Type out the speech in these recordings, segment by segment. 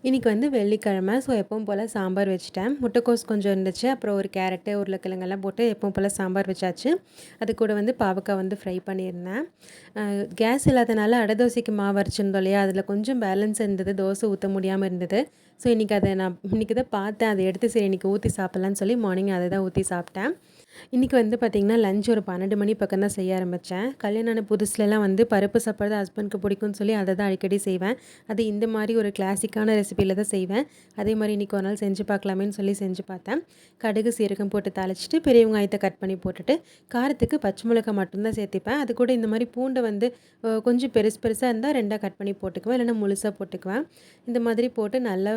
இன்றைக்கி வந்து வெள்ளிக்கிழமை. ஸோ எப்பவும் போல் சாம்பார் வச்சுட்டேன். முட்டைக்கோஸ் கொஞ்சம் இருந்துச்சு. அப்புறம் ஒரு கேரட்டு, உருளைக்கிழங்கெல்லாம் போட்டு எப்பவும் போல் சாம்பார் வச்சாச்சு. அது கூட வந்து பாவக்காய் வந்து ஃப்ரை பண்ணியிருந்தேன். கேஸ் இல்லாதனால அடை தோசைக்கு மாவு அரைச்சிருந்தோம் இல்லையா, அதில் கொஞ்சம் பேலன்ஸ் இருந்தது. தோசை ஊற்ற முடியாமல் இருந்தது. ஸோ நான் இன்றைக்கி தான் பார்த்தேன். அதை எடுத்து சரி இன்றைக்கி ஊற்றி சாப்பிட்லான்னு சொல்லி மார்னிங் அதை தான் ஊற்றி சாப்பிட்டேன். இன்றைக்கி வந்து பார்த்திங்கன்னா லஞ்ச் ஒரு 12 மணி பக்கம் தான் செய்ய ஆரம்பித்தேன். கல்யாணம் ஆன புதுசுலலாம் வந்து பருப்பு சாப்பாடு ஹஸ்பண்டுக்கு பிடிக்கும்னு சொல்லி அதை தான் அடிக்கடி செய்வேன். அது இந்த மாதிரி ஒரு கிளாசிக்கான ரெசிபியில் தான் செய்வேன். அதே மாதிரி இன்றைக்கி ஒரு நாள் செஞ்சு பார்க்கலாமேன்னு சொல்லி செஞ்சு பார்த்தேன். கடுகு சீரகம் போட்டு தாளிச்சிட்டு பெரிய வெங்காயத்தை கட் பண்ணி போட்டுட்டு காரத்துக்கு பச்சை மிளகாய் மட்டும்தான் சேர்த்திப்பேன். அது கூட இந்த மாதிரி பூண்டை வந்து கொஞ்சம் பெருசாக இருந்தால் 2ஆக கட் பண்ணி போட்டுக்குவேன், இல்லைன்னா முழுசாக போட்டுக்குவேன். இந்த மாதிரி போட்டு நல்லா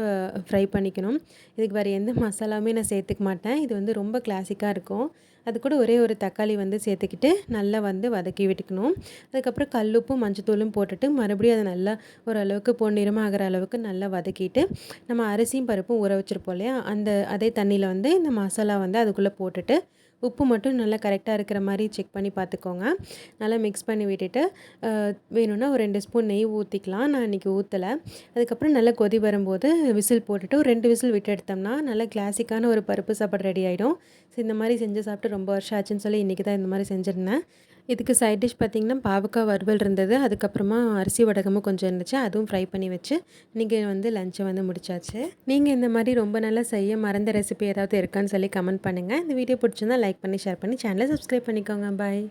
ஃப்ரை பண்ணிக்கணும். இதுக்கு வேறு எந்த மசாலாவுமே நான் சேர்த்துக்க மாட்டேன். இது வந்து ரொம்ப கிளாசிக்காக இருக்கும். அது கூட ஒரே ஒரு தக்காளி வந்து சேர்த்துக்கிட்டு நல்லா வந்து வதக்கி விட்டுக்கணும். அதுக்கப்புறம் கல்லுப்பும் மஞ்சத்தூளும் போட்டுட்டு மறுபடியும் அதை நல்லா ஓரளவுக்கு பொன்னிறமாக ஆகிற அளவுக்கு நல்லா வதக்கிட்டு நம்ம அரிசியும் பருப்பும் ஊற வச்சுருப்போம் இல்லையா, அதே தண்ணியில் வந்து இந்த மசாலா வந்து அதுக்குள்ளே போட்டுட்டு உப்பு மட்டும் நல்லா கரெக்டாக இருக்கிற மாதிரி செக் பண்ணி பார்த்துக்கோங்க. நல்லா மிக்ஸ் பண்ணி விட்டுட்டு வேணும்னா ஒரு 2 ஸ்பூன் நெய் ஊற்றிக்கலாம். நான் இன்றைக்கி ஊற்றலை. அதுக்கப்புறம் நல்லா கொதி வரும்போது விசில் போட்டுட்டு ஒரு 2 விசில் விட்டு எடுத்தோம்னா நல்லா கிளாசிக்கான ஒரு பருப்பு சாப்பாடு ரெடி ஆகிடும். ஸோ இந்த மாதிரி செஞ்சு சாப்பிட்டு ரொம்ப வருஷம் ஆச்சுன்னு சொல்லி இன்றைக்கி தான் இந்த மாதிரி செஞ்சுருந்தேன். இதுக்கு சைட் டிஷ் பார்த்திங்கன்னா பாவக்காய் வறுவல் இருந்தது. அதுக்கப்புறமா அரிசி வடகமும் கொஞ்சம் இருந்துச்சு. அதுவும் ஃப்ரை பண்ணி வச்சு இன்றைக்கி வந்து லஞ்சை வந்து முடிச்சாச்சு. நீங்கள் இந்த மாதிரி ரொம்ப நல்லா செய்ய மறந்த ரெசிபி ஏதாவது இருக்கான்னு சொல்லி கமெண்ட் பண்ணுங்கள். இந்த வீடியோ பிடிச்சிருந்தா லைக் பண்ணி ஷேர் பண்ணி சேனலை சப்ஸ்கிரைப் பண்ணிக்கோங்க. பாய்.